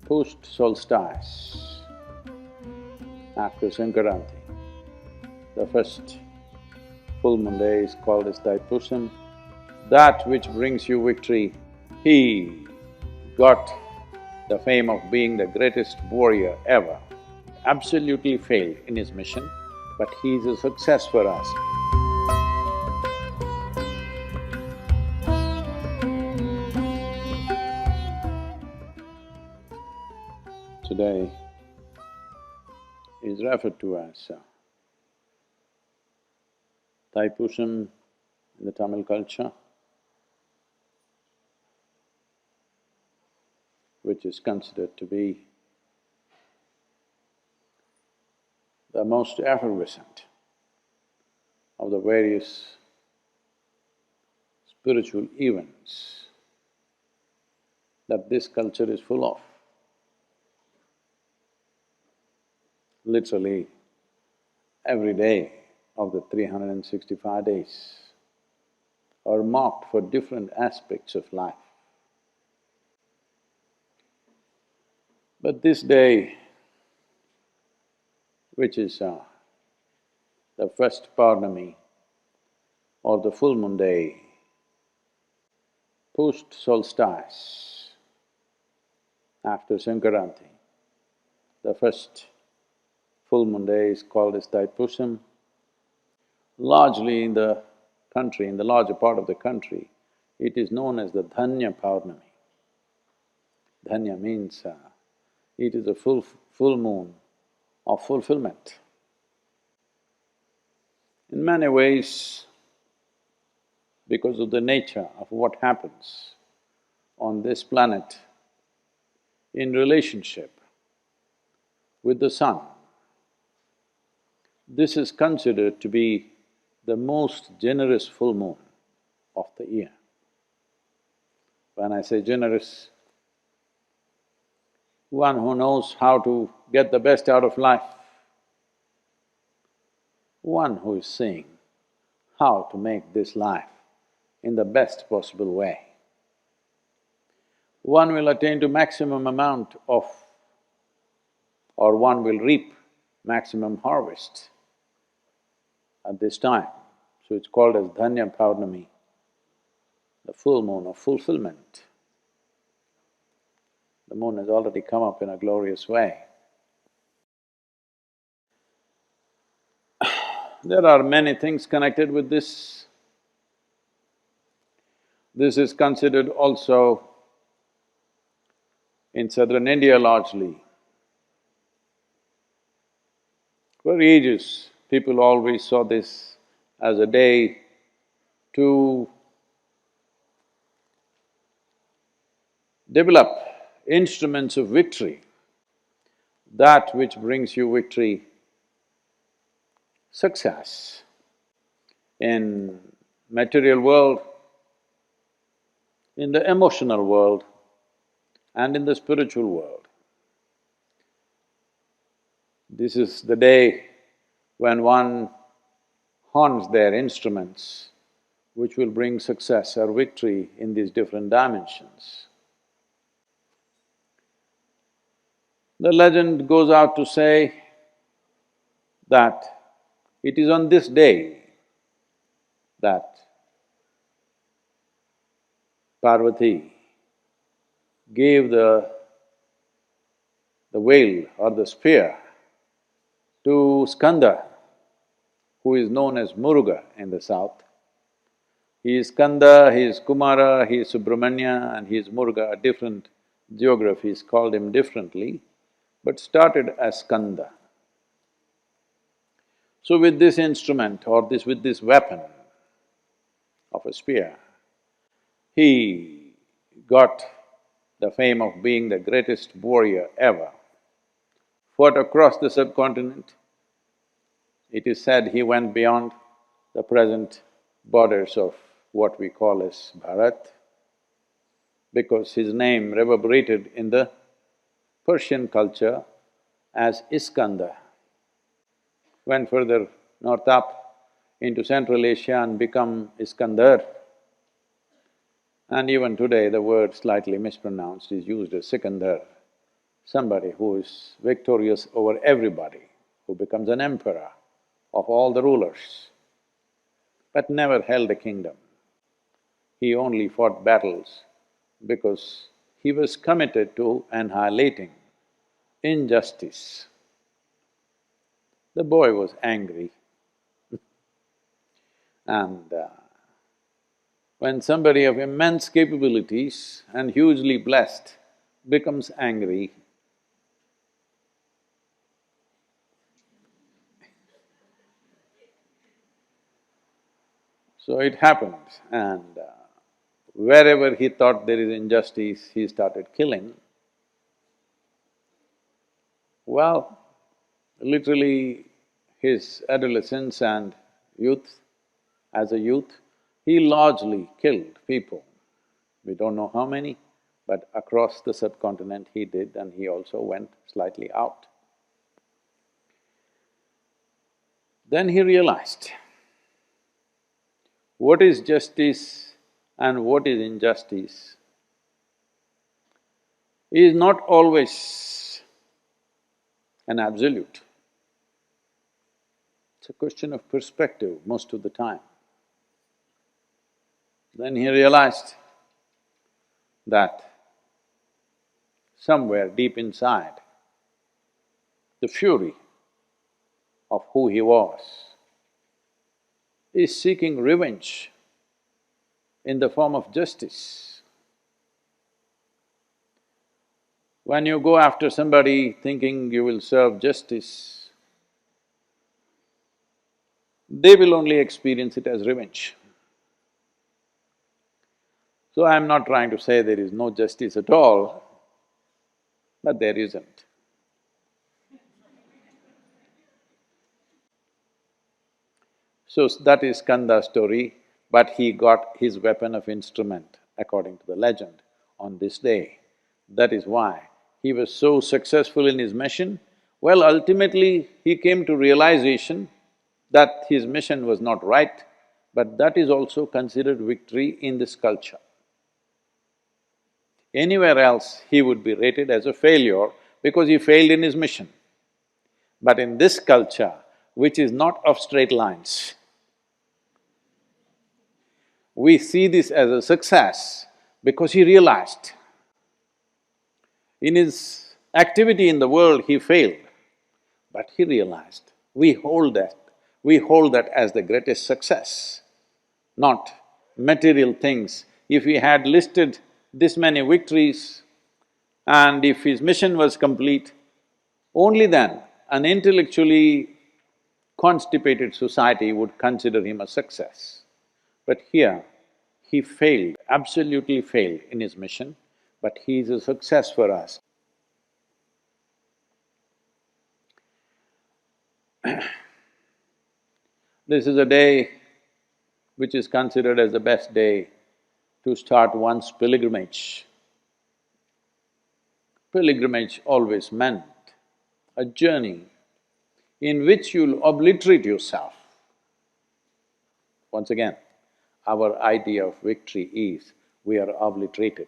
post-solstice, after Sankaranti, the first full moon day is called as Taipusam. That which brings you victory, he got the fame of being the greatest warrior ever. Absolutely failed in his mission, but he is a success for us. Today is referred to as Taipusam in the Tamil culture, which is considered to be the most effervescent of the various spiritual events that this culture is full of. Literally, every day of the 365 days are marked for different aspects of life. But this day, which is the first Purnami or the full moon day, post-solstice, after Sankaranti, the first full moon day is called as Taipusam. Largely in the country, in the larger part of the country, it is known as the Dhanya Purnami. Dhanya means it is a full moon of fulfillment. In many ways, because of the nature of what happens on this planet in relationship with the sun, this is considered to be the most generous full moon of the year. When I say generous, one who knows how to get the best out of life, one who is seeing how to make this life in the best possible way. One will attain to maximum amount of, or one will reap maximum harvest at this time. So it's called as Dhanya Purnami, the full moon of fulfillment. The moon has already come up in a glorious way. There are many things connected with this. This is considered also in southern India largely. For ages, people always saw this as a day to develop instruments of victory, that which brings you victory, success in material world, in the emotional world, and in the spiritual world. This is the day when one horns their instruments, which will bring success or victory in these different dimensions. The legend goes out to say that it is on this day that Parvati gave the veil or the spear to Skanda, who is known as Muruga in the south. He is Skanda, he is Kumara, he is Subramanya and he is Muruga. Different geographies called him differently, but started as Skanda. So with this instrument or with this weapon of a spear, he got the fame of being the greatest warrior ever. Fought across the subcontinent. It is said he went beyond the present borders of what we call as Bharat, because his name reverberated in the Persian culture as Iskandar. Went further north up into Central Asia and become Iskandar. And even today the word slightly mispronounced is used as Sikandar. somebody who is victorious over everybody, who becomes an emperor of all the rulers, but never held a kingdom. He only fought battles because he was committed to annihilating injustice. The boy was angry and when somebody of immense capabilities and hugely blessed becomes angry, so it happened and wherever he thought there is injustice, he started killing. Well, literally his adolescence and youth, as a youth, he largely killed people. We don't know how many, but across the subcontinent he did, and he also went slightly out. Then he realized what is justice and what is injustice is not always an absolute. It's a question of perspective most of the time. Then he realized that somewhere deep inside, the fury of who he was is seeking revenge in the form of justice. When you go after somebody thinking you will serve justice, they will only experience it as revenge. So I'm not trying to say there is no justice at all, but there isn't. So that is Kanda's story, but he got his weapon of instrument, according to the legend, on this day. That is why he was so successful in his mission. Well, ultimately he came to realization that his mission was not right, but that is also considered victory in this culture. Anywhere else, he would be rated as a failure because he failed in his mission. But in this culture, which is not of straight lines, we see this as a success because he realized in his activity in the world he failed, but he realized we hold that as the greatest success, not material things. If he had listed this many victories and if his mission was complete, only then an intellectually constipated society would consider him a success. But here, he failed, absolutely failed in his mission, but he is a success for us. This is a day which is considered as the best day to start one's pilgrimage. Pilgrimage always meant a journey in which you'll obliterate yourself. Once again, our idea of victory is we are obliterated.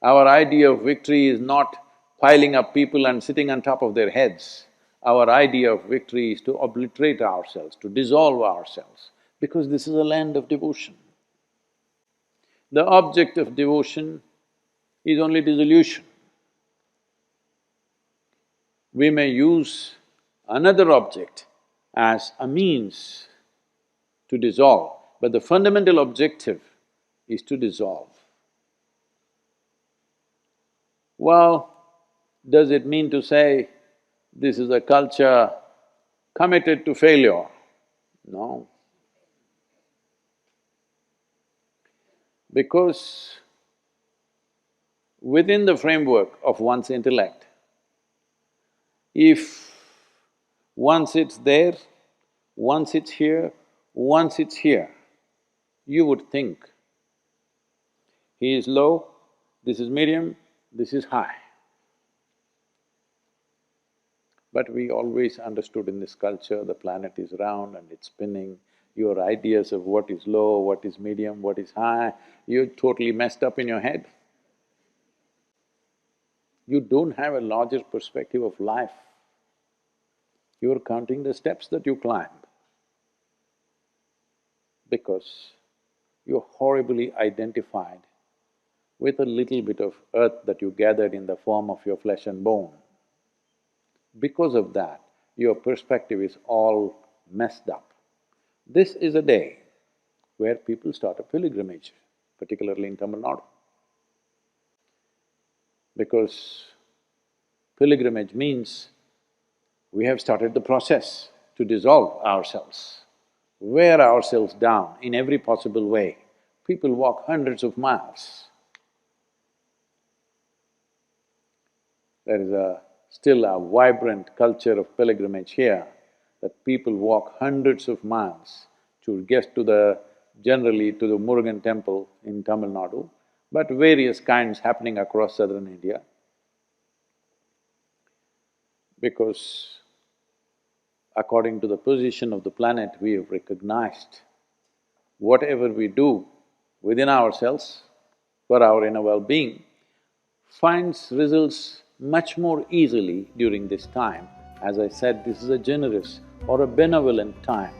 Our idea of victory is not piling up people and sitting on top of their heads. Our idea of victory is to obliterate ourselves, to dissolve ourselves, because this is a land of devotion. The object of devotion is only dissolution. We may use another object as a means to dissolve, but the fundamental objective is to dissolve. Well, does it mean to say this is a culture committed to failure? No. Because within the framework of one's intellect, if once it's there, once it's here, once it's here, you would think, he is low, this is medium, this is high. But we always understood in this culture the planet is round and it's spinning. Your ideas of what is low, what is medium, what is high, you're totally messed up in your head. You don't have a larger perspective of life. You are counting the steps that you climb because you're horribly identified with a little bit of earth that you gathered in the form of your flesh and bone. Because of that, your perspective is all messed up. This is a day where people start a pilgrimage, particularly in Tamil Nadu. Because pilgrimage means we have started the process to dissolve ourselves, wear ourselves down in every possible way. People walk hundreds of miles. There is still a vibrant culture of pilgrimage here, that people walk hundreds of miles to get generally to the Murugan temple in Tamil Nadu, but various kinds happening across southern India. Because according to the position of the planet, we have recognized whatever we do within ourselves for our inner well-being finds results much more easily during this time. As I said, this is a generous or a benevolent time